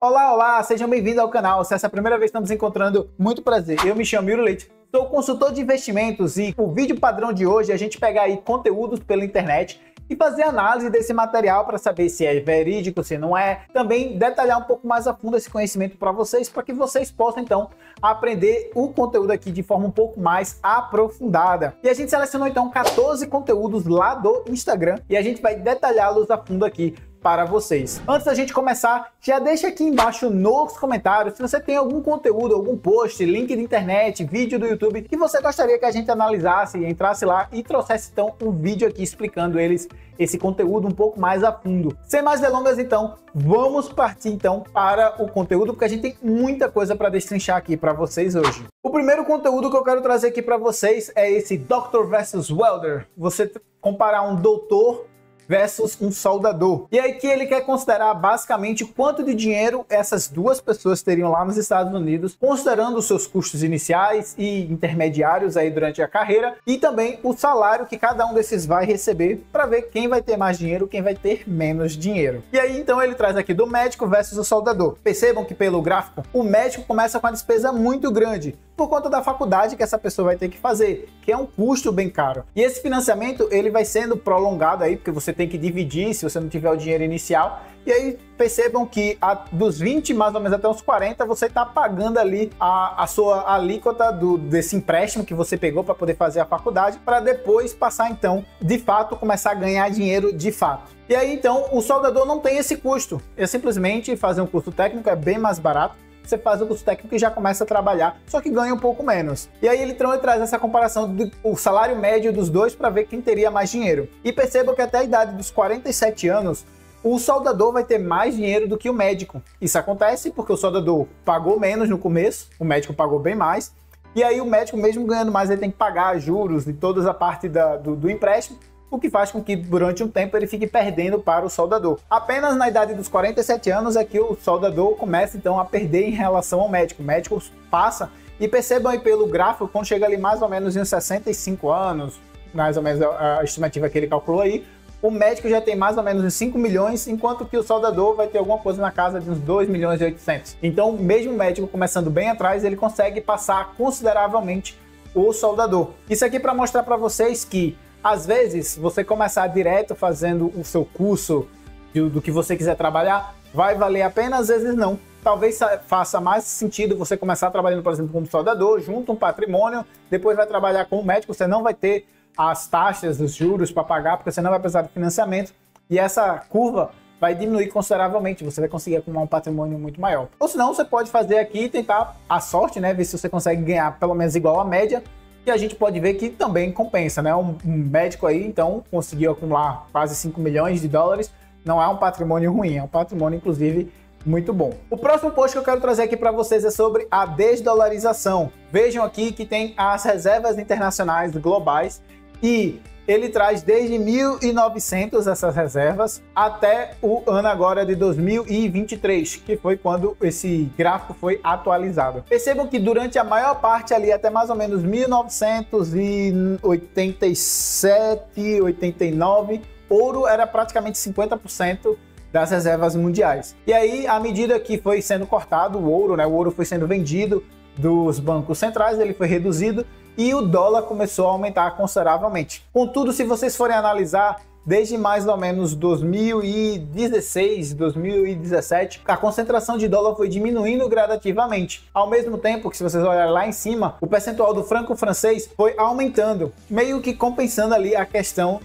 Olá, olá, sejam bem-vindos ao canal. Se essa é a primeira vez que estamos nos encontrando, muito prazer. Eu me chamo Yuri Leite, sou consultor de investimentos e o vídeo padrão de hoje é a gente pegar aí conteúdos pela internet e fazer análise desse material para saber se é verídico, se não é. Também detalhar um pouco mais a fundo esse conhecimento para que vocês possam então aprender o conteúdo aqui de forma um pouco mais aprofundada. E a gente selecionou então 14 conteúdos lá do Instagram e a gente vai detalhá-los a fundo aqui para vocês. Antes da gente começar, já deixa aqui embaixo nos comentários se você tem algum conteúdo, algum post, link de internet, vídeo do YouTube que você gostaria que a gente analisasse, entrasse lá e trouxesse então um vídeo aqui explicando esse conteúdo um pouco mais a fundo. Sem mais delongas então, vamos partir então para o conteúdo, porque a gente tem muita coisa para destrinchar aqui para vocês hoje. O primeiro conteúdo que eu quero trazer aqui para vocês é esse Doctor versus Welder. Você comparar um doutor versus um soldador. E aí que ele quer considerar basicamente quanto de dinheiro essas duas pessoas teriam lá nos Estados Unidos, considerando os seus custos iniciais e intermediários aí durante a carreira e também o salário que cada um desses vai receber para ver quem vai ter mais dinheiro, quem vai ter menos dinheiro. E aí então ele traz aqui do médico versus o soldador. Percebam que pelo gráfico, o médico começa com uma despesa muito grande por conta da faculdade que essa pessoa vai ter que fazer, que é um custo bem caro. E esse financiamento ele vai sendo prolongado aí, porque você tem que dividir se você não tiver o dinheiro inicial. E aí percebam que dos 20 mais ou menos até os 40 você está pagando ali a sua alíquota desse empréstimo que você pegou para poder fazer a faculdade, para depois passar então de fato começar a ganhar dinheiro de fato. E aí então o soldador não tem esse custo, é simplesmente fazer um curso técnico, é bem mais barato. Você faz o curso técnico e já começa a trabalhar, só que ganha um pouco menos. E aí ele traz essa comparação do salário médio dos dois para ver quem teria mais dinheiro. E perceba que até a idade dos 47 anos, o soldador vai ter mais dinheiro do que o médico. Isso acontece porque o soldador pagou menos no começo, o médico pagou bem mais, e aí o médico, mesmo ganhando mais, ele tem que pagar juros e toda a parte do empréstimo, o que faz com que durante um tempo ele fique perdendo para o soldador. Apenas na idade dos 47 anos é que o soldador começa então a perder em relação ao médico. O médico passa, e percebam aí pelo gráfico, quando chega ali mais ou menos em 65 anos, mais ou menos a estimativa que ele calculou aí, o médico já tem mais ou menos uns 5 milhões, enquanto que o soldador vai ter alguma coisa na casa de uns 2 milhões e 800. Então, mesmo o médico começando bem atrás, ele consegue passar consideravelmente o soldador. Isso aqui para mostrar para vocês que às vezes, você começar direto fazendo o seu curso do que você quiser trabalhar, vai valer a pena, às vezes não. Talvez faça mais sentido você começar trabalhando, por exemplo, como soldador, junto um patrimônio, depois vai trabalhar como médico, você não vai ter as taxas, os juros para pagar, porque você não vai precisar de financiamento, e essa curva vai diminuir consideravelmente, você vai conseguir acumular um patrimônio muito maior. Ou senão, você pode fazer aqui e tentar a sorte, né, ver se você consegue ganhar pelo menos igual à média, e a gente pode ver que também compensa, né? Um médico aí, então, conseguiu acumular quase 5 milhões de dólares. Não é um patrimônio ruim, é um patrimônio, inclusive, muito bom. O próximo post que eu quero trazer aqui para vocês é sobre a desdolarização. Vejam aqui que tem as reservas internacionais globais e ele traz desde 1900 essas reservas até o ano agora de 2023, que foi quando esse gráfico foi atualizado. Percebam que durante a maior parte ali, até mais ou menos 1987, 89, ouro era praticamente 50% das reservas mundiais. E aí, à medida que foi sendo cortado o ouro, né, o ouro foi sendo vendido dos bancos centrais, ele foi reduzido, e o dólar começou a aumentar consideravelmente. Contudo, se vocês forem analisar, desde mais ou menos 2016, 2017, a concentração de dólar foi diminuindo gradativamente. Ao mesmo tempo que, se vocês olharem lá em cima, o percentual do franco francês foi aumentando, meio que compensando ali a questão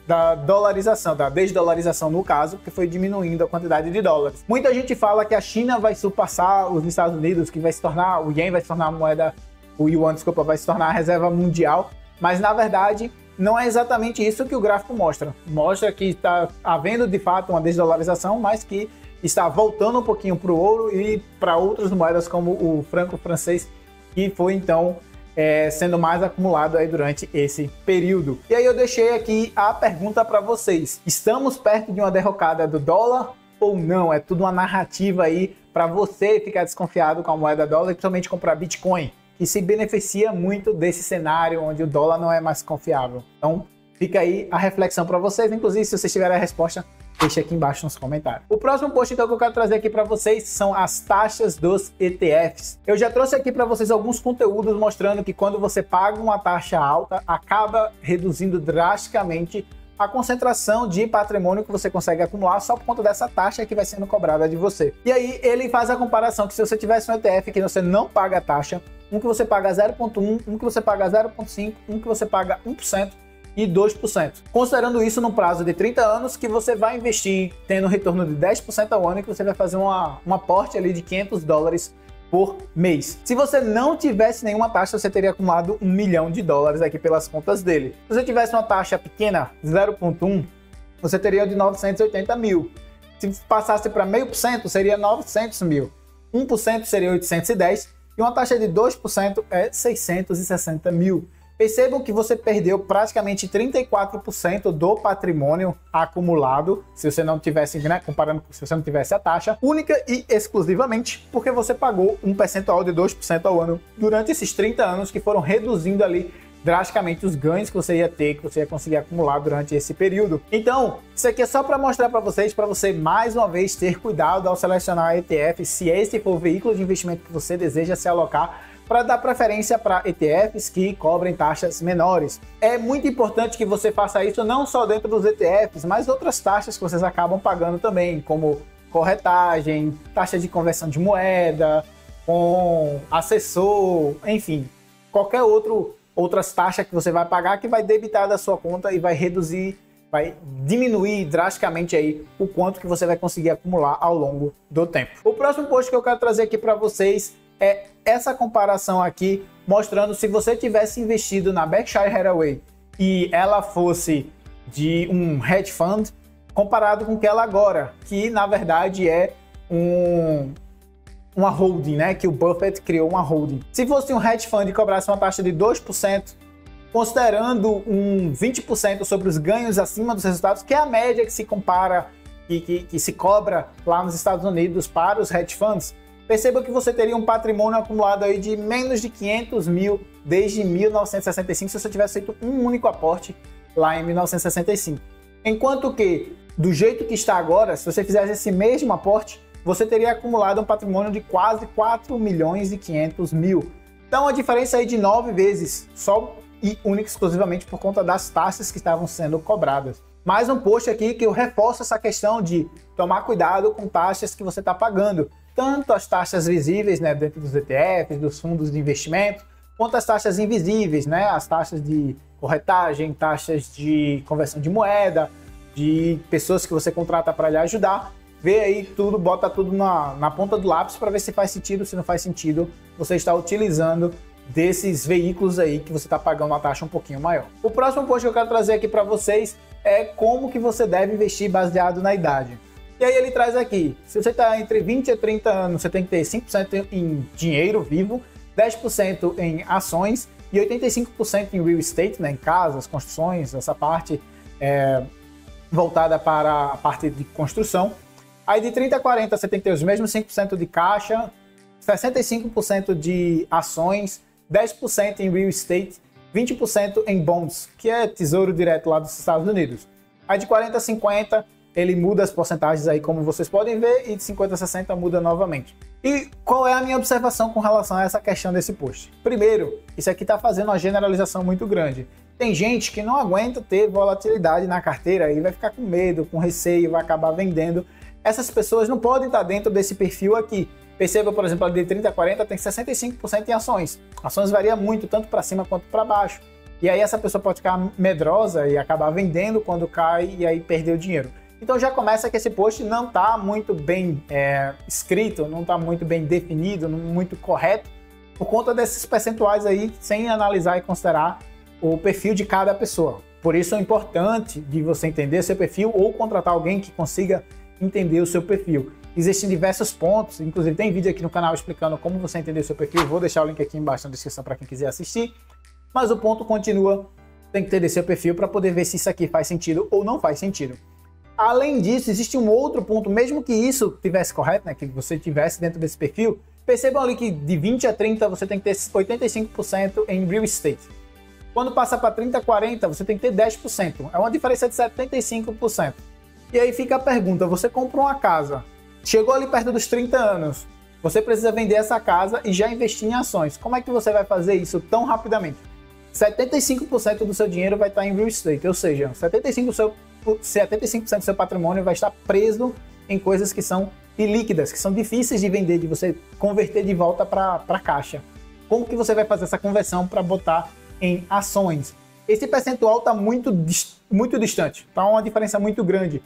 da dolarização, da desdolarização no caso, que foi diminuindo a quantidade de dólares. Muita gente fala que a China vai surpassar os Estados Unidos, que vai se tornar, o Yen vai se tornar a moeda, o Yuan, desculpa, vai se tornar a reserva mundial, mas na verdade não é exatamente isso que o gráfico mostra. Mostra que está havendo de fato uma desdolarização, mas que está voltando um pouquinho para o ouro e para outras moedas como o franco francês, que foi então sendo mais acumulado aí durante esse período. E aí eu deixei aqui a pergunta para vocês: estamos perto de uma derrocada do dólar ou não? É tudo uma narrativa aí para você ficar desconfiado com a moeda dólar e principalmente comprar Bitcoin, que se beneficia muito desse cenário onde o dólar não é mais confiável. Então fica aí a reflexão para vocês. Inclusive, se vocês tiverem a resposta, Deixe aqui embaixo nos comentários. O próximo post então que eu quero trazer aqui para vocês são as taxas dos ETFs. Eu já trouxe aqui para vocês alguns conteúdos mostrando que quando você paga uma taxa alta, acaba reduzindo drasticamente a concentração de patrimônio que você consegue acumular só por conta dessa taxa que vai sendo cobrada de você. E aí ele faz a comparação que se você tivesse um ETF que você não paga a taxa, um que você paga 0,1, um que você paga 0,5, um que você paga 1% e 2%. Considerando isso no prazo de 30 anos, que você vai investir tendo um retorno de 10% ao ano e que você vai fazer um aporte ali de $500 por mês. Se você não tivesse nenhuma taxa, você teria acumulado $1 milhão aqui pelas contas dele. Se você tivesse uma taxa pequena, 0,1, você teria de 980 mil. Se passasse para 0,5%, seria 900 mil. 1% seria 810 e uma taxa de 2% é 660 mil. Percebam que você perdeu praticamente 34% do patrimônio acumulado, se você não tivesse, né, comparando se você não tivesse a taxa, única e exclusivamente porque você pagou um percentual de 2% ao ano durante esses 30 anos que foram reduzindo ali drasticamente os ganhos que você ia ter, que você ia conseguir acumular durante esse período. Então, isso aqui é só para mostrar para você mais uma vez ter cuidado ao selecionar ETF, se esse for o veículo de investimento que você deseja se alocar, para dar preferência para ETFs que cobrem taxas menores. É muito importante que você faça isso não só dentro dos ETFs, mas outras taxas que vocês acabam pagando também, como corretagem, taxa de conversão de moeda, com assessor, enfim, qualquer outras taxas que você vai pagar que vai debitar da sua conta e vai reduzir, vai diminuir drasticamente aí o quanto que você vai conseguir acumular ao longo do tempo. O próximo post que eu quero trazer aqui para vocês é essa comparação aqui, mostrando se você tivesse investido na Berkshire Hathaway e ela fosse de um hedge fund, comparado com que ela agora, que na verdade é uma holding, né? Que o Buffett criou uma holding. Se fosse um hedge fund e cobrasse uma taxa de 2%, considerando um 20% sobre os ganhos acima dos resultados, que é a média que se compara e que se cobra lá nos Estados Unidos para os hedge funds, perceba que você teria um patrimônio acumulado aí de menos de 500 mil desde 1965, se você tivesse feito um único aporte lá em 1965. Enquanto que, do jeito que está agora, se você fizesse esse mesmo aporte, você teria acumulado um patrimônio de quase 4 milhões e 500 mil. Então, a diferença aí de 9 vezes, só e única e exclusivamente por conta das taxas que estavam sendo cobradas. Mais um post aqui que eu reforço essa questão de tomar cuidado com taxas que você está pagando. Tanto as taxas visíveis, né, dentro dos ETFs, dos fundos de investimento, quanto as taxas invisíveis, né, as taxas de corretagem, taxas de conversão de moeda, de pessoas que você contrata para lhe ajudar. Vê aí tudo, bota tudo na ponta do lápis para ver se faz sentido, se não faz sentido você está utilizando desses veículos aí que você está pagando uma taxa um pouquinho maior. O próximo post que eu quero trazer aqui para vocês é como que você deve investir baseado na idade. E aí ele traz aqui, se você está entre 20 e 30 anos, você tem que ter 5% em dinheiro vivo, 10% em ações e 85% em real estate, né, em casas, construções, essa parte voltada para a parte de construção. Aí de 30 a 40 você tem que ter os mesmos 5% de caixa, 65% de ações, 10% em real estate, 20% em bonds, que é tesouro direto lá dos Estados Unidos. Aí de 40 a 50 ele muda as porcentagens aí, como vocês podem ver, e de 50 a 60 muda novamente. E qual é a minha observação com relação a essa questão desse post? Primeiro, isso aqui está fazendo uma generalização muito grande. Tem gente que não aguenta ter volatilidade na carteira e vai ficar com medo, com receio, vai acabar vendendo. Essas pessoas não podem estar dentro desse perfil aqui. Perceba, por exemplo, a de 30 a 40 tem 65% em ações. Ações variam muito, tanto para cima quanto para baixo. E aí essa pessoa pode ficar medrosa e acabar vendendo quando cai e aí perder o dinheiro. Então já começa que esse post não está muito bem escrito, não está muito bem definido, muito correto, por conta desses percentuais aí, sem analisar e considerar o perfil de cada pessoa. Por isso é importante de você entender seu perfil ou contratar alguém que consiga entender o seu perfil. Existem diversos pontos, inclusive tem vídeo aqui no canal explicando como você entender o seu perfil, vou deixar o link aqui embaixo na descrição para quem quiser assistir, mas o ponto continua, tem que entender seu perfil para poder ver se isso aqui faz sentido ou não faz sentido. Além disso, existe um outro ponto, mesmo que isso estivesse correto, né, que você estivesse dentro desse perfil, percebam ali que de 20 a 30 você tem que ter 85% em real estate. Quando passa para 30 a 40, você tem que ter 10%. É uma diferença de 75%. E aí fica a pergunta, você comprou uma casa, chegou ali perto dos 30 anos, você precisa vender essa casa e já investir em ações. Como é que você vai fazer isso tão rapidamente? 75% do seu dinheiro vai estar em real estate, ou seja, 75% do seu patrimônio vai estar preso em coisas que são ilíquidas, que são difíceis de vender, de você converter de volta para a caixa. Como que você vai fazer essa conversão para botar em ações? Esse percentual está muito distante, está uma diferença muito grande.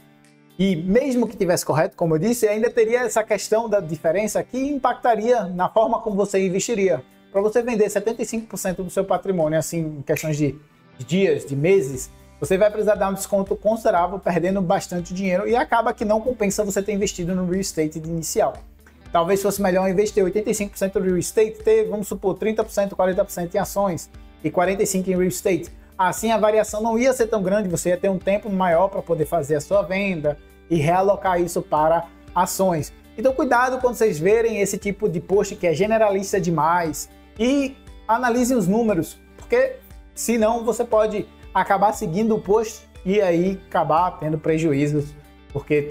E mesmo que tivesse correto, como eu disse, ainda teria essa questão da diferença que impactaria na forma como você investiria. Para você vender 75% do seu patrimônio, assim, em questões de dias, de meses, você vai precisar dar um desconto considerável, perdendo bastante dinheiro, e acaba que não compensa você ter investido no real estate de inicial. Talvez fosse melhor investir 85% no real estate, ter, vamos supor, 30%, 40% em ações e 45% em real estate. Assim a variação não ia ser tão grande, você ia ter um tempo maior para poder fazer a sua venda e realocar isso para ações. Então cuidado quando vocês verem esse tipo de post que é generalista demais e analisem os números, porque senão você pode acabar seguindo o post e aí acabar tendo prejuízos, porque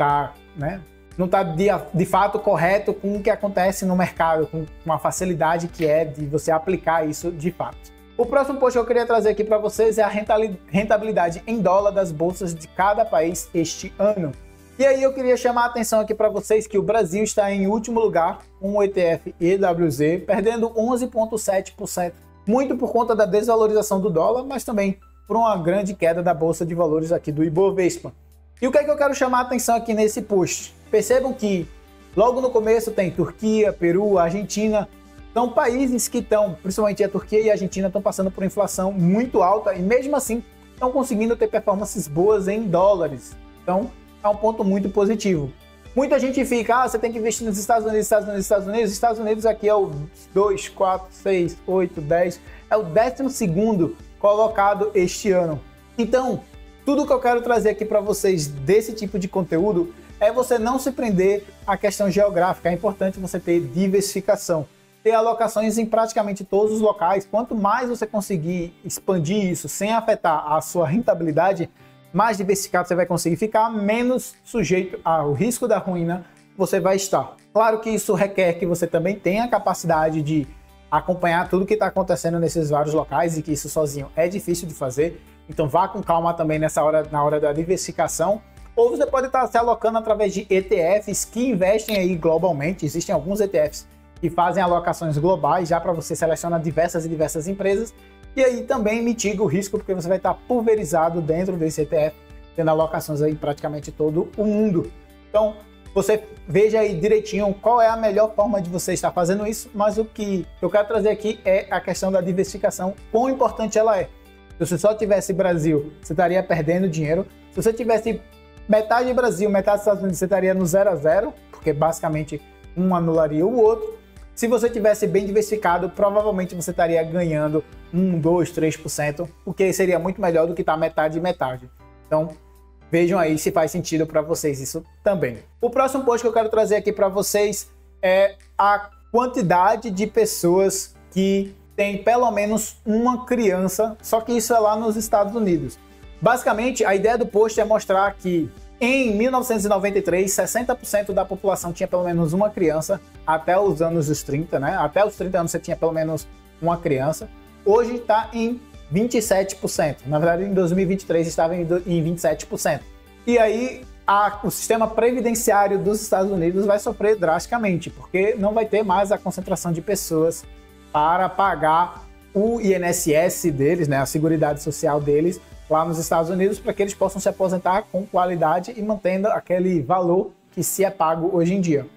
não está de fato correto com o que acontece no mercado, com a facilidade que é de você aplicar isso de fato. O próximo post que eu queria trazer aqui para vocês é a rentabilidade em dólar das bolsas de cada país este ano. E aí eu queria chamar a atenção aqui para vocês que o Brasil está em último lugar com o ETF EWZ, perdendo 11,7%. Muito por conta da desvalorização do dólar, mas também por uma grande queda da Bolsa de Valores aqui do Ibovespa. E o que é que eu quero chamar a atenção aqui nesse post? Percebam que logo no começo tem Turquia, Peru, Argentina. São países que estão, principalmente a Turquia e a Argentina, estão passando por inflação muito alta e mesmo assim estão conseguindo ter performances boas em dólares. Então é um ponto muito positivo. Muita gente fica, você tem que investir nos Estados Unidos, Estados Unidos, Estados Unidos. Estados Unidos aqui é o 2, 4, 6, 8, 10, é o 12º colocado este ano. Então, tudo que eu quero trazer aqui para vocês desse tipo de conteúdo é você não se prender à questão geográfica. É importante você ter diversificação, ter alocações em praticamente todos os locais. Quanto mais você conseguir expandir isso sem afetar a sua rentabilidade, mais diversificado você vai conseguir ficar, menos sujeito ao risco da ruína você vai estar. Claro que isso requer que você também tenha a capacidade de acompanhar tudo que está acontecendo nesses vários locais e que isso sozinho é difícil de fazer. Então vá com calma também na hora da diversificação. Ou você pode estar se alocando através de ETFs que investem aí globalmente. Existem alguns ETFs que fazem alocações globais já para você selecionar diversas empresas. E aí também mitiga o risco, porque você vai estar pulverizado dentro desse ETF, tendo alocações aí em praticamente todo o mundo. Então, você veja aí direitinho qual é a melhor forma de você estar fazendo isso, mas o que eu quero trazer aqui é a questão da diversificação, quão importante ela é. Se você só tivesse Brasil, você estaria perdendo dinheiro. Se você tivesse metade Brasil, metade Estados Unidos, você estaria no 0 a 0, porque basicamente um anularia o outro. Se você tivesse bem diversificado, provavelmente você estaria ganhando 1, 2, 3%, o que seria muito melhor do que estar metade e metade. Então, vejam aí se faz sentido para vocês isso também. O próximo post que eu quero trazer aqui para vocês é a quantidade de pessoas que tem pelo menos uma criança, só que isso é lá nos Estados Unidos. Basicamente, a ideia do post é mostrar que em 1993, 60% da população tinha pelo menos uma criança, até os anos dos 30, né? Até os 30 anos você tinha pelo menos uma criança. Hoje está em 27%. Na verdade, em 2023 estava em 27%. E aí, o sistema previdenciário dos Estados Unidos vai sofrer drasticamente, porque não vai ter mais a concentração de pessoas para pagar o INSS deles, né? A Seguridade Social deles, lá nos Estados Unidos, para que eles possam se aposentar com qualidade e mantendo aquele valor que se é pago hoje em dia.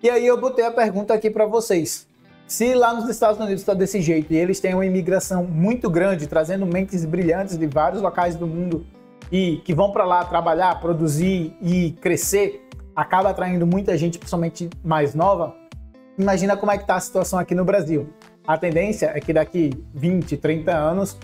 E aí eu botei a pergunta aqui para vocês. Se lá nos Estados Unidos está desse jeito e eles têm uma imigração muito grande, trazendo mentes brilhantes de vários locais do mundo e que vão para lá trabalhar, produzir e crescer, acaba atraindo muita gente, principalmente mais nova, imagina como é que está a situação aqui no Brasil. A tendência é que daqui 20, 30 anos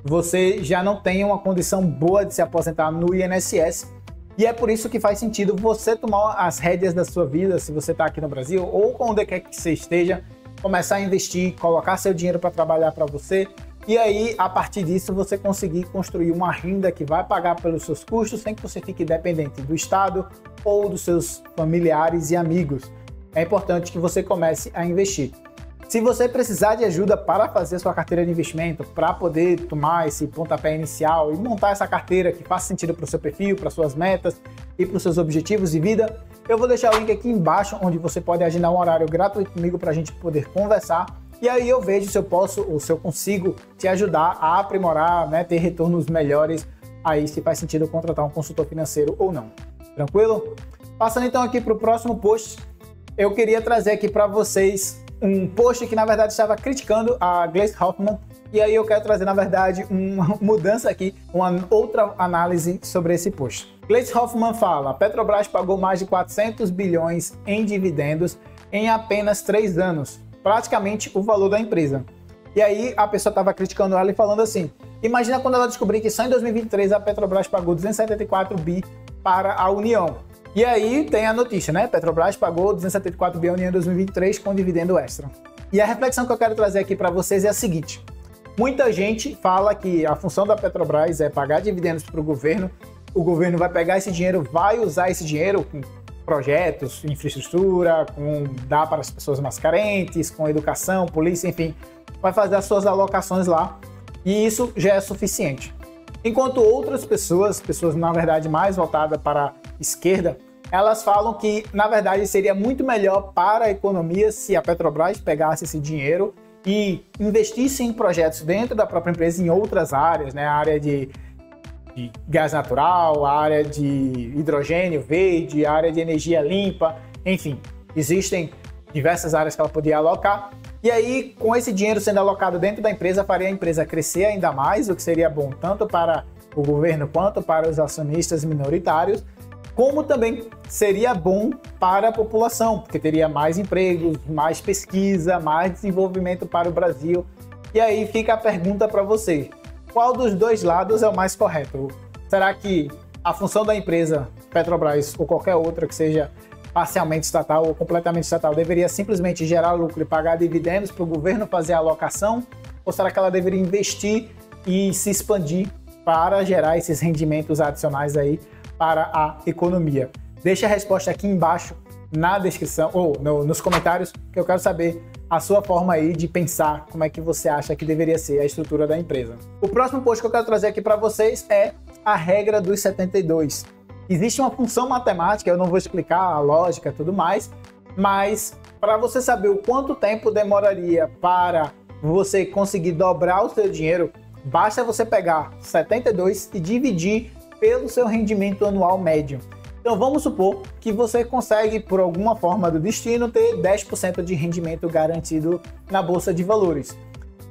você já não tenha uma condição boa de se aposentar no INSS. E é por isso que faz sentido você tomar as rédeas da sua vida, se você está aqui no Brasil ou onde quer que você esteja, começar a investir, colocar seu dinheiro para trabalhar para você, e aí a partir disso você conseguir construir uma renda que vai pagar pelos seus custos sem que você fique dependente do Estado ou dos seus familiares e amigos. É importante que você comece a investir. Se você precisar de ajuda para fazer sua carteira de investimento, para poder tomar esse pontapé inicial e montar essa carteira que faça sentido para o seu perfil, para suas metas e para os seus objetivos de vida, eu vou deixar o link aqui embaixo, onde você pode agendar um horário gratuito comigo para a gente poder conversar. E aí eu vejo se eu posso ou se eu consigo te ajudar a aprimorar, né, ter retornos melhores, aí se faz sentido contratar um consultor financeiro ou não. Tranquilo? Passando então aqui para o próximo post, eu queria trazer aqui para vocês um post que na verdade estava criticando a Gleisi Hoffmann, e aí eu quero trazer na verdade uma mudança aqui, uma outra análise sobre esse post. Gleisi Hoffmann fala: a Petrobras pagou mais de 400 bilhões em dividendos em apenas 3 anos, praticamente o valor da empresa. E aí a pessoa estava criticando ela e falando assim: imagina quando ela descobrir que só em 2023 a Petrobras pagou 274 bi para a União. E aí tem a notícia, né? Petrobras pagou 274 bi à União em 2023 com dividendo extra. E a reflexão que eu quero trazer aqui para vocês é a seguinte: muita gente fala que a função da Petrobras é pagar dividendos para o governo vai pegar esse dinheiro, vai usar esse dinheiro com projetos, infraestrutura, com dar para as pessoas mais carentes, com educação, polícia, enfim, vai fazer as suas alocações lá, e isso já é suficiente. Enquanto outras pessoas na verdade mais voltadas para a esquerda, elas falam que na verdade seria muito melhor para a economia se a Petrobras pegasse esse dinheiro e investisse em projetos dentro da própria empresa em outras áreas, né? A área de gás natural, a área de hidrogênio verde, a área de energia limpa, enfim, existem diversas áreas que ela podia alocar. E aí, com esse dinheiro sendo alocado dentro da empresa, faria a empresa crescer ainda mais, o que seria bom tanto para o governo quanto para os acionistas minoritários, como também seria bom para a população, porque teria mais empregos, mais pesquisa, mais desenvolvimento para o Brasil. E aí fica a pergunta para você: qual dos dois lados é o mais correto? Será que a função da empresa Petrobras ou qualquer outra que seja parcialmente estatal ou completamente estatal deveria simplesmente gerar lucro e pagar dividendos para o governo fazer a alocação? Ou será que ela deveria investir e se expandir para gerar esses rendimentos adicionais aí para a economia? Deixa a resposta aqui embaixo na descrição ou nos comentários, que eu quero saber a sua forma aí de pensar, como é que você acha que deveria ser a estrutura da empresa. O próximo post que eu quero trazer aqui para vocês é a regra dos 72. Existe uma função matemática, eu não vou explicar a lógica e tudo mais, mas para você saber o quanto tempo demoraria para você conseguir dobrar o seu dinheiro, basta você pegar 72 e dividir pelo seu rendimento anual médio. Então vamos supor que você consegue, por alguma forma do destino, ter 10% de rendimento garantido na Bolsa de Valores.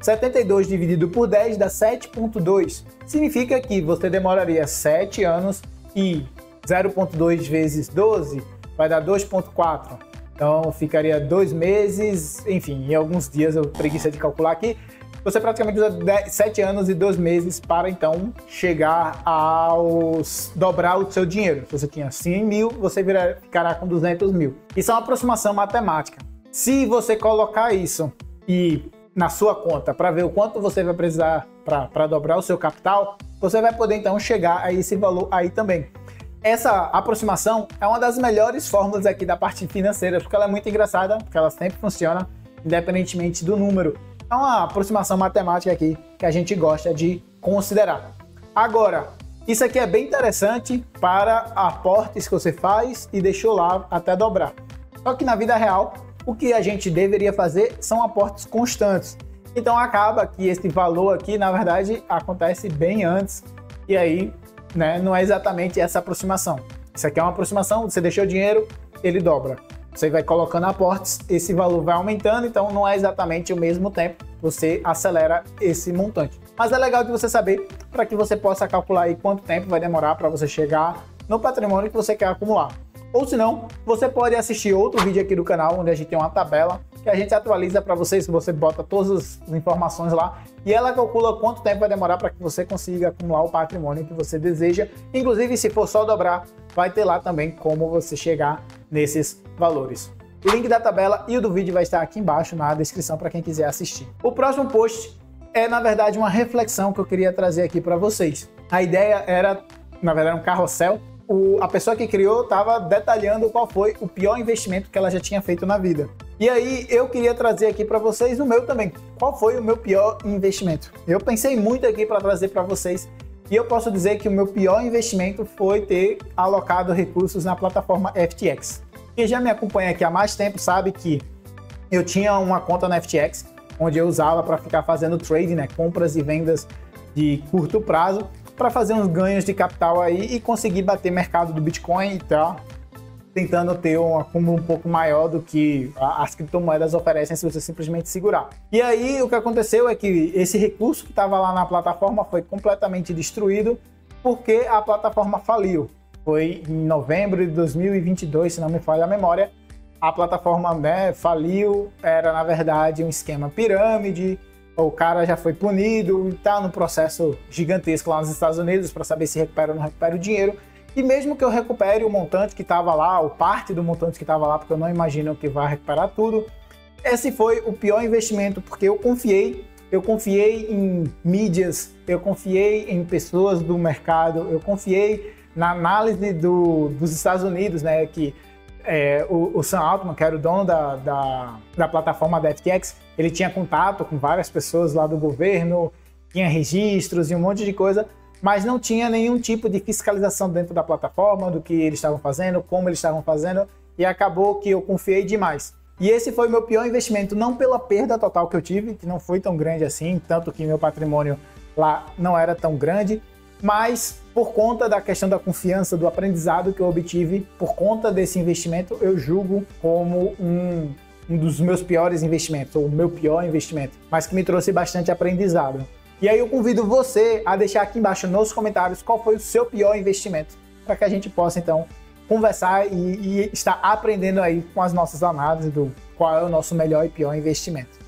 72 dividido por 10 dá 7,2. Significa que você demoraria 7 anos e 0,2 vezes 12 vai dar 2,4. Então ficaria 2 meses, enfim, em alguns dias, eu preguiça de calcular aqui. Você praticamente usa 7 anos e 2 meses para então chegar dobrar o seu dinheiro. Se você tinha 100 mil, você ficará com 200 mil. Isso é uma aproximação matemática. Se você colocar isso na sua conta para ver o quanto você vai precisar para dobrar o seu capital, você vai poder então chegar a esse valor aí também. Essa aproximação é uma das melhores fórmulas aqui da parte financeira, porque ela é muito engraçada, porque ela sempre funciona independentemente do número. É uma aproximação matemática aqui que a gente gosta de considerar. Agora, isso aqui é bem interessante para aportes que você faz e deixou lá até dobrar. Só que na vida real, o que a gente deveria fazer são aportes constantes. Então acaba que esse valor aqui, na verdade, acontece bem antes. E aí, né, não é exatamente essa aproximação. Isso aqui é uma aproximação, você deixou o dinheiro, ele dobra. Você vai colocando aportes, esse valor vai aumentando, então não é exatamente o mesmo tempo, você acelera esse montante. Mas é legal de você saber para que você possa calcular aí quanto tempo vai demorar para você chegar no patrimônio que você quer acumular. Ou se não, você pode assistir outro vídeo aqui do canal, onde a gente tem uma tabela que a gente atualiza para vocês, você bota todas as informações lá e ela calcula quanto tempo vai demorar para que você consiga acumular o patrimônio que você deseja. Inclusive, se for só dobrar, vai ter lá também como você chegar nesses valores. O link da tabela e o do vídeo vai estar aqui embaixo na descrição para quem quiser assistir. O próximo post é na verdade uma reflexão que eu queria trazer aqui para vocês. A ideia era, na verdade, um carrossel. A pessoa que criou estava detalhando qual foi o pior investimento que ela já tinha feito na vida. E aí eu queria trazer aqui para vocês o meu também. Qual foi o meu pior investimento? Eu pensei muito aqui para trazer para vocês e eu posso dizer que o meu pior investimento foi ter alocado recursos na plataforma FTX. Quem já me acompanha aqui há mais tempo sabe que eu tinha uma conta na FTX, onde eu usava para ficar fazendo trading, né, compras e vendas de curto prazo, para fazer uns ganhos de capital aí e conseguir bater mercado do Bitcoin e tal, tentando ter um acúmulo um pouco maior do que as criptomoedas oferecem se você simplesmente segurar. E aí o que aconteceu é que esse recurso que estava lá na plataforma foi completamente destruído porque a plataforma faliu. Foi em novembro de 2022, se não me falha a memória, a plataforma, né, faliu, era na verdade um esquema pirâmide, o cara já foi punido e está no processo gigantesco lá nos Estados Unidos para saber se recupera ou não recupera o dinheiro. E mesmo que eu recupere o montante que estava lá, ou parte do montante que estava lá, porque eu não imagino que vai recuperar tudo, esse foi o pior investimento, porque eu confiei em mídias, eu confiei em pessoas do mercado, eu confiei na análise dos Estados Unidos, né, que o Sam Altman, que era o dono da plataforma da FTX, ele tinha contato com várias pessoas lá do governo, tinha registros e um monte de coisa, mas não tinha nenhum tipo de fiscalização dentro da plataforma, do que eles estavam fazendo, como eles estavam fazendo, e acabou que eu confiei demais. E esse foi o meu pior investimento, não pela perda total que eu tive, que não foi tão grande assim, tanto que meu patrimônio lá não era tão grande, mas por conta da questão da confiança, do aprendizado que eu obtive, por conta desse investimento, eu julgo como um dos meus piores investimentos, ou o meu pior investimento, mas que me trouxe bastante aprendizado. E aí eu convido você a deixar aqui embaixo nos comentários qual foi o seu pior investimento, para que a gente possa então conversar e estar aprendendo aí com as nossas análises do qual é o nosso melhor e pior investimento.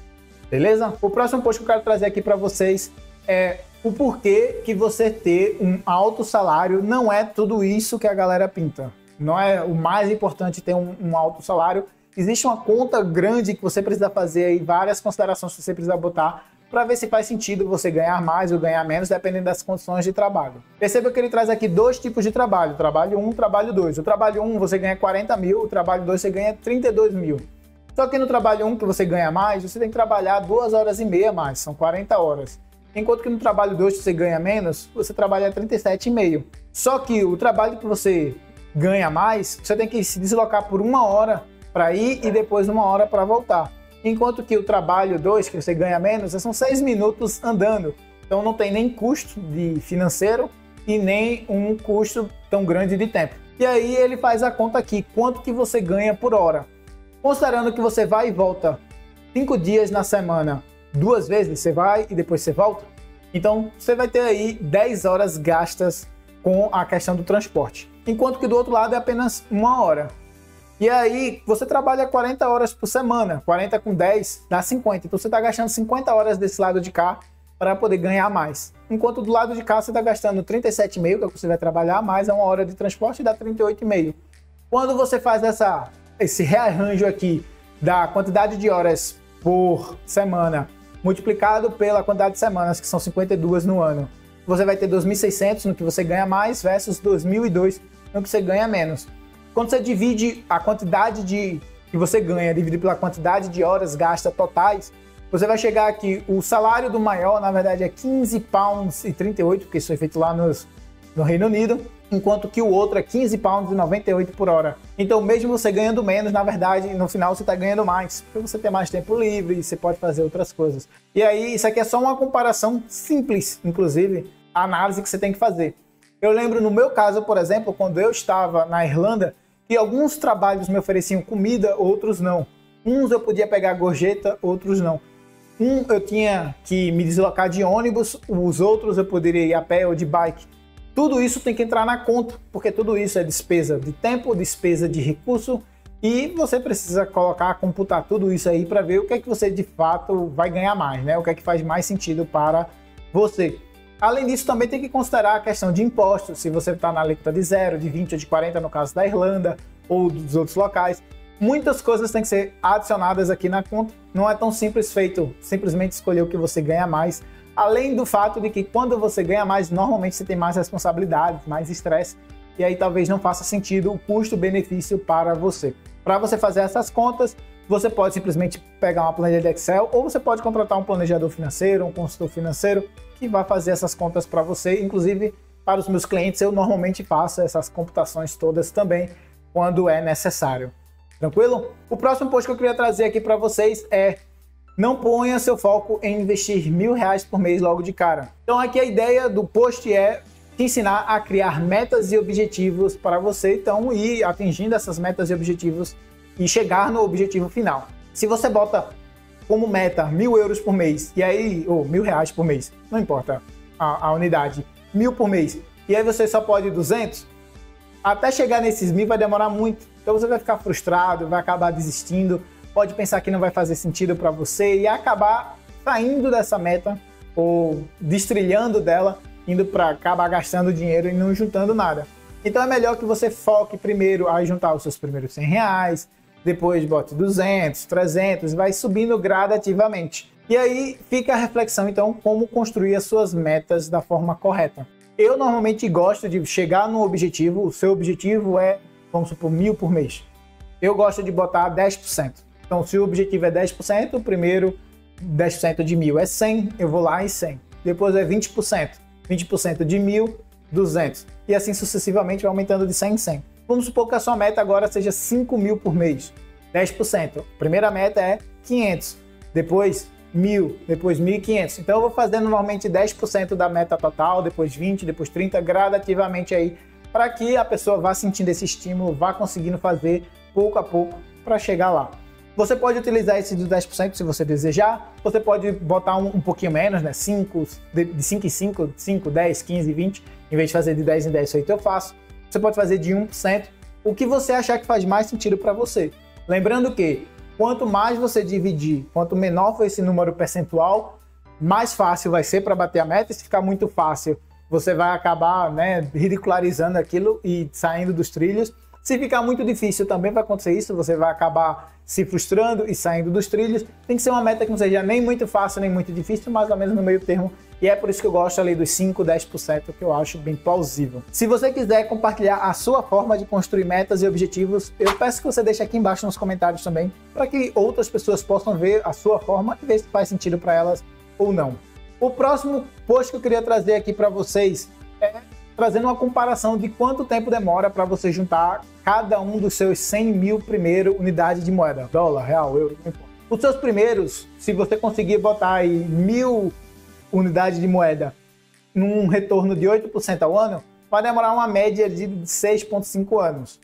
Beleza? O próximo post que eu quero trazer aqui para vocês é o porquê que você ter um alto salário não é tudo isso que a galera pinta. Não é o mais importante ter um alto salário. Existe uma conta grande que você precisa fazer aí, várias considerações que você precisa botar para ver se faz sentido você ganhar mais ou ganhar menos, dependendo das condições de trabalho. Perceba que ele traz aqui dois tipos de trabalho, trabalho 1 e trabalho 2. O trabalho 1 você ganha 40 mil, o trabalho 2 você ganha 32 mil. Só que no trabalho 1 que você ganha mais, você tem que trabalhar 2 horas e meia mais, são 40 horas. Enquanto que no trabalho 2 você ganha menos, você trabalha 37,5. Só que o trabalho que você ganha mais, você tem que se deslocar por 1 hora para ir e depois 1 hora para voltar. Enquanto que o trabalho 2, que você ganha menos, são 6 minutos andando. Então não tem nem custo de financeiro e nem um custo tão grande de tempo. E aí ele faz a conta aqui, quanto que você ganha por hora. Considerando que você vai e volta 5 dias na semana, 2 vezes, você vai e depois você volta. Então você vai ter aí 10 horas gastas com a questão do transporte. Enquanto que do outro lado é apenas 1 hora. E aí, você trabalha 40 horas por semana, 40 com 10 dá 50. Então você está gastando 50 horas desse lado de cá para poder ganhar mais. Enquanto do lado de cá você está gastando 37,5, que é o que você vai trabalhar, mais 1 hora de transporte dá 38,5. Quando você faz esse rearranjo aqui da quantidade de horas por semana, multiplicado pela quantidade de semanas, que são 52 no ano, você vai ter 2.600 no que você ganha mais versus 2.002 no que você ganha menos. Quando você divide a quantidade que você ganha, dividido pela quantidade de horas gastas totais, você vai chegar aqui, o salário do maior, na verdade, é 15 pounds e 38, porque isso foi feito lá no Reino Unido, enquanto que o outro é 15 pounds e 98 por hora. Então, mesmo você ganhando menos, na verdade, no final você está ganhando mais, porque você tem mais tempo livre e você pode fazer outras coisas. E aí, isso aqui é só uma comparação simples, inclusive, a análise que você tem que fazer. Eu lembro, no meu caso, por exemplo, quando eu estava na Irlanda, que alguns trabalhos me ofereciam comida, outros não. Uns eu podia pegar gorjeta, outros não. Eu tinha que me deslocar de ônibus, os outros eu poderia ir a pé ou de bike. Tudo isso tem que entrar na conta, porque tudo isso é despesa de tempo, despesa de recurso, e você precisa computar tudo isso aí para ver o que é que você de fato vai ganhar mais, né? O que é que faz mais sentido para você. Além disso, também tem que considerar a questão de impostos, se você está na alíquota de 0, de 20 ou de 40, no caso da Irlanda ou dos outros locais. Muitas coisas têm que ser adicionadas aqui na conta. Não é tão simples feito simplesmente escolher o que você ganha mais Além do fato de que quando você ganha mais, normalmente você tem mais responsabilidades, mais estresse, e aí talvez não faça sentido o custo-benefício para você. Para você fazer essas contas, você pode simplesmente pegar uma planilha de Excel ou você pode contratar um planejador financeiro, um consultor financeiro que vai fazer essas contas para você. Inclusive, para os meus clientes, eu normalmente faço essas computações todas também quando é necessário. Tranquilo? O próximo post que eu queria trazer aqui para vocês é: não ponha seu foco em investir R$1.000 por mês logo de cara. Então aqui a ideia do post é te ensinar a criar metas e objetivos para você, então ir atingindo essas metas e objetivos e chegar no objetivo final. Se você bota como meta €1.000 por mês, e aí, ou R$1.000 por mês, não importa a unidade, 1.000 por mês, e aí você só pode 200, até chegar nesses 1.000 vai demorar muito. Então você vai ficar frustrado, vai acabar desistindo, pode pensar que não vai fazer sentido para você e acabar saindo dessa meta ou destrilhando dela, indo para acabar gastando dinheiro e não juntando nada. Então é melhor que você foque primeiro a juntar os seus primeiros R$100, depois bote 200, 300, vai subindo gradativamente. E aí fica a reflexão, então, como construir as suas metas da forma correta. Eu normalmente gosto de chegar no objetivo, o seu objetivo é, vamos supor, 1.000 por mês. Eu gosto de botar 10%. Então, se o objetivo é 10%, o primeiro 10% de 1.000 é 100, eu vou lá e 100. Depois é 20%. 20% de 1.000, 200. E assim sucessivamente vai aumentando de 100 em 100. Vamos supor que a sua meta agora seja 5.000 por mês. 10%. A primeira meta é 500. Depois 1.000. Depois 1.500. Então eu vou fazendo normalmente 10% da meta total, depois 20%, depois 30%, gradativamente aí, para que a pessoa vá sentindo esse estímulo, vá conseguindo fazer pouco a pouco para chegar lá. Você pode utilizar esse de 10% se você desejar, você pode botar um pouquinho menos, né? 5, de 5 em 5, 5, 10, 15, 20, em vez de fazer de 10 em 10, feito eu faço. Você pode fazer de 1%, o que você achar que faz mais sentido para você. Lembrando que quanto mais você dividir, quanto menor for esse número percentual, mais fácil vai ser para bater a meta. E se ficar muito fácil, você vai acabar, né, ridicularizando aquilo e saindo dos trilhos. Se ficar muito difícil, também vai acontecer isso, você vai acabar se frustrando e saindo dos trilhos. Tem que ser uma meta que não seja nem muito fácil, nem muito difícil, mais ou menos no meio termo. E é por isso que eu gosto ali dos 5, 10%, que eu acho bem plausível. Se você quiser compartilhar a sua forma de construir metas e objetivos, eu peço que você deixe aqui embaixo nos comentários também, para que outras pessoas possam ver a sua forma e ver se faz sentido para elas ou não. O próximo post que eu queria trazer aqui para vocês é trazendo uma comparação de quanto tempo demora para você juntar cada um dos seus 100.000 primeiro unidades de moeda. Dólar, real, euro, não importa. Os seus primeiros, se você conseguir botar aí 1.000 unidades de moeda num retorno de 8% ao ano, vai demorar uma média de 6,5 anos.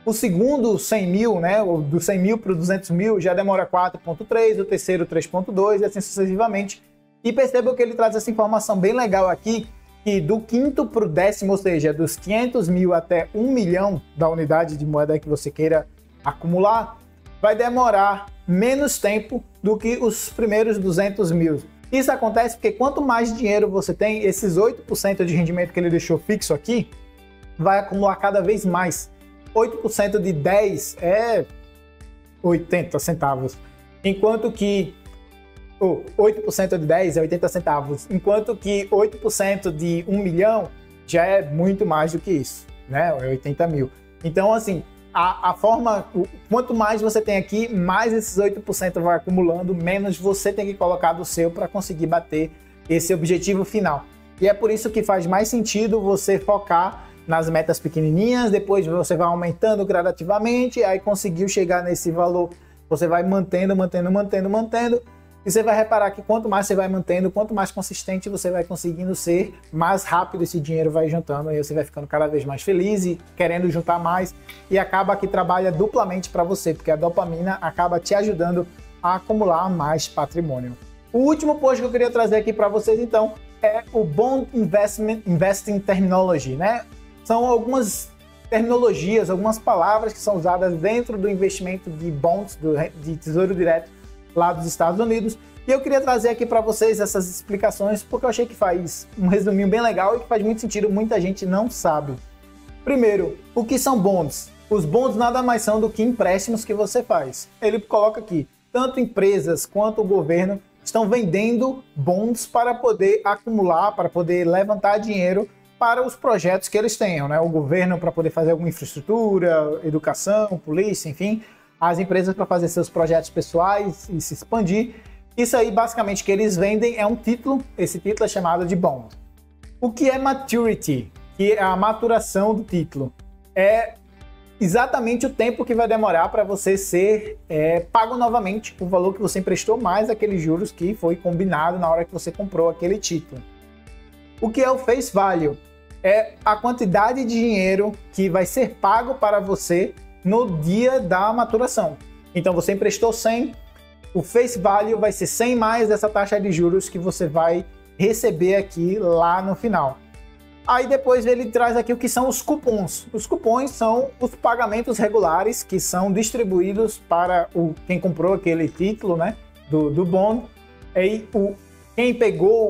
O segundo 100.000, né, do 100.000 para o 200.000, já demora 4,3, o terceiro 3,2 e assim sucessivamente. E perceba que ele traz essa informação bem legal aqui, que do quinto para o décimo, ou seja, dos 500.000 até 1 milhão da unidade de moeda que você queira acumular, vai demorar menos tempo do que os primeiros 200.000. Isso acontece porque quanto mais dinheiro você tem, esses 8% de rendimento que ele deixou fixo aqui, vai acumular cada vez mais. 8% de 10 é 80 centavos, enquanto que 8% de 10 é 80 centavos, enquanto que 8% de 1 milhão já é muito mais do que isso, né? É 80.000. Então, assim, a forma, quanto mais você tem aqui, mais esses 8% vai acumulando, menos você tem que colocar do seu para conseguir bater esse objetivo final. E é por isso que faz mais sentido você focar nas metas pequenininhas, depois você vai aumentando gradativamente, aí conseguiu chegar nesse valor, você vai mantendo, e você vai reparar que quanto mais você vai mantendo, quanto mais consistente você vai conseguindo ser, mais rápido esse dinheiro vai juntando, aí você vai ficando cada vez mais feliz e querendo juntar mais, e acaba que trabalha duplamente para você, porque a dopamina acaba te ajudando a acumular mais patrimônio. O último post que eu queria trazer aqui para vocês, então, é o Bond Investing Terminology, né? São algumas terminologias, algumas palavras que são usadas dentro do investimento de bonds, de tesouro direto, lá dos Estados Unidos, e eu queria trazer aqui para vocês essas explicações porque eu achei que faz um resuminho bem legal e que faz muito sentido, muita gente não sabe. Primeiro, o que são bonds? Os bonds nada mais são do que empréstimos que você faz. Ele coloca aqui, tanto empresas quanto o governo estão vendendo bonds para poder acumular, para poder levantar dinheiro para os projetos que eles tenham, né? O governo para poder fazer alguma infraestrutura, educação, polícia, enfim, as empresas para fazer seus projetos pessoais e se expandir. Isso aí, basicamente, que eles vendem é um título, esse título é chamado de bond. O que é maturity, que é a maturação do título? É exatamente o tempo que vai demorar para você ser pago novamente o valor que você emprestou, mais aqueles juros que foi combinado na hora que você comprou aquele título. O que é o face value? É a quantidade de dinheiro que vai ser pago para você no dia da maturação. Então você emprestou 100, o face value vai ser 100 mais essa taxa de juros que você vai receber aqui lá no final. Aí depois ele traz aqui o que são os cupons. Os cupons são os pagamentos regulares que são distribuídos para quem comprou aquele título, né, do bond. Aí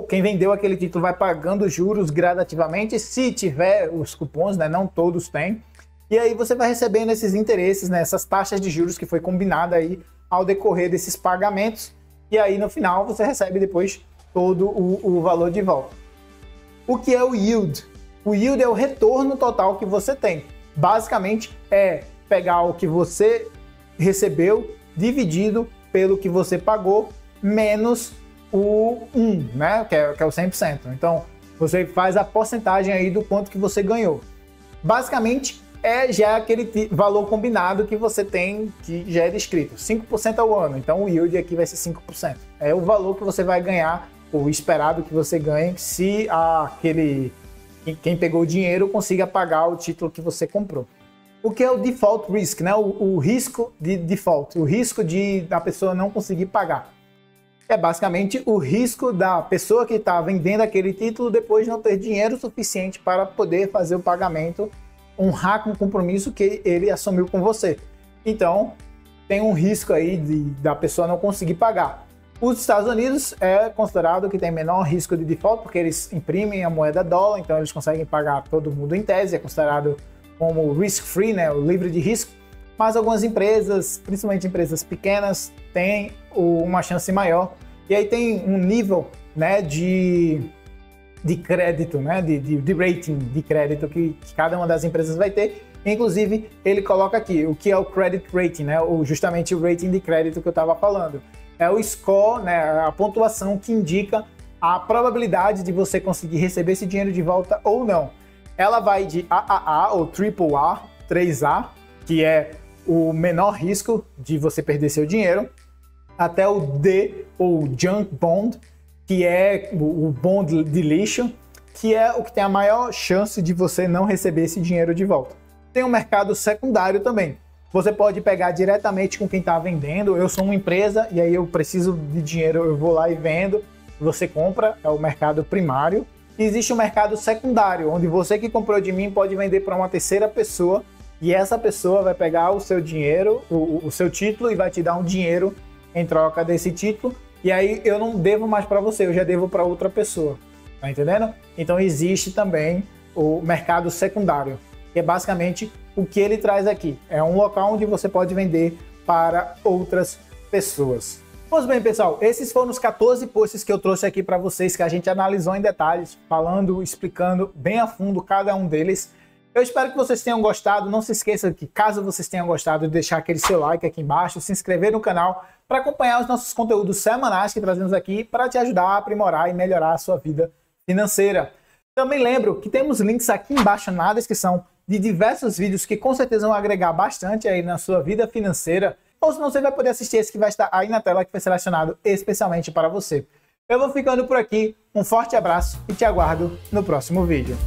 quem vendeu aquele título vai pagando juros gradativamente, se tiver os cupons, né, não todos têm. E aí você vai recebendo esses interesses, né, essas taxas de juros que foi combinada aí ao decorrer desses pagamentos. E aí no final você recebe depois todo o valor de volta. O que é o yield? O yield é o retorno total que você tem. Basicamente é pegar o que você recebeu dividido pelo que você pagou menos o 1, né? Que é o 100%. Então você faz a porcentagem aí do quanto que você ganhou. Basicamente já é aquele valor combinado que você tem, que já é descrito, 5% ao ano. Então o yield aqui vai ser 5%. É o valor que você vai ganhar, o esperado que você ganhe, se quem pegou o dinheiro consiga pagar o título que você comprou. O que é o default risk, né? O risco de default, o risco da pessoa não conseguir pagar. É basicamente o risco da pessoa que está vendendo aquele título depois não ter dinheiro suficiente para poder fazer o pagamento, honrar com o compromisso que ele assumiu com você. Então, tem um risco aí da pessoa não conseguir pagar. Os Estados Unidos é considerado que tem menor risco de default, porque eles imprimem a moeda dólar, então eles conseguem pagar todo mundo em tese, é considerado como risk-free, né, o livre de risco. Mas algumas empresas, principalmente empresas pequenas, têm uma chance maior. E aí tem um nível, né, de crédito, né, de rating de crédito que cada uma das empresas vai ter. Inclusive, ele coloca aqui o que é o credit rating, né, justamente o rating de crédito que eu estava falando. É o score, né, a pontuação que indica a probabilidade de você conseguir receber esse dinheiro de volta ou não. Ela vai de AAA ou AAA, 3A, que é o menor risco de você perder seu dinheiro, até o D, ou Junk Bond, que é o bond de lixo, que é o que tem a maior chance de você não receber esse dinheiro de volta. Tem um mercado secundário também. Você pode pegar diretamente com quem está vendendo. Eu sou uma empresa e aí eu preciso de dinheiro, eu vou lá e vendo. Você compra, é o mercado primário. E existe o mercado secundário, onde você que comprou de mim pode vender para uma terceira pessoa e essa pessoa vai pegar o seu dinheiro, o seu título, e vai te dar um dinheiro em troca desse título. E aí eu não devo mais para você, eu já devo para outra pessoa. Tá entendendo? Então existe também o mercado secundário, que é basicamente o que ele traz aqui. É um local onde você pode vender para outras pessoas. Pois bem, pessoal, esses foram os 14 posts que eu trouxe aqui para vocês, que a gente analisou em detalhes, falando, explicando bem a fundo cada um deles. Eu espero que vocês tenham gostado. Não se esqueça que, caso vocês tenham gostado, de deixar aquele seu like aqui embaixo, se inscrever no canal para acompanhar os nossos conteúdos semanais que trazemos aqui para te ajudar a aprimorar e melhorar a sua vida financeira. Também lembro que temos links aqui embaixo na descrição de diversos vídeos que com certeza vão agregar bastante aí na sua vida financeira, ou senão você vai poder assistir esse que vai estar aí na tela, que foi selecionado especialmente para você. Eu vou ficando por aqui, um forte abraço e te aguardo no próximo vídeo.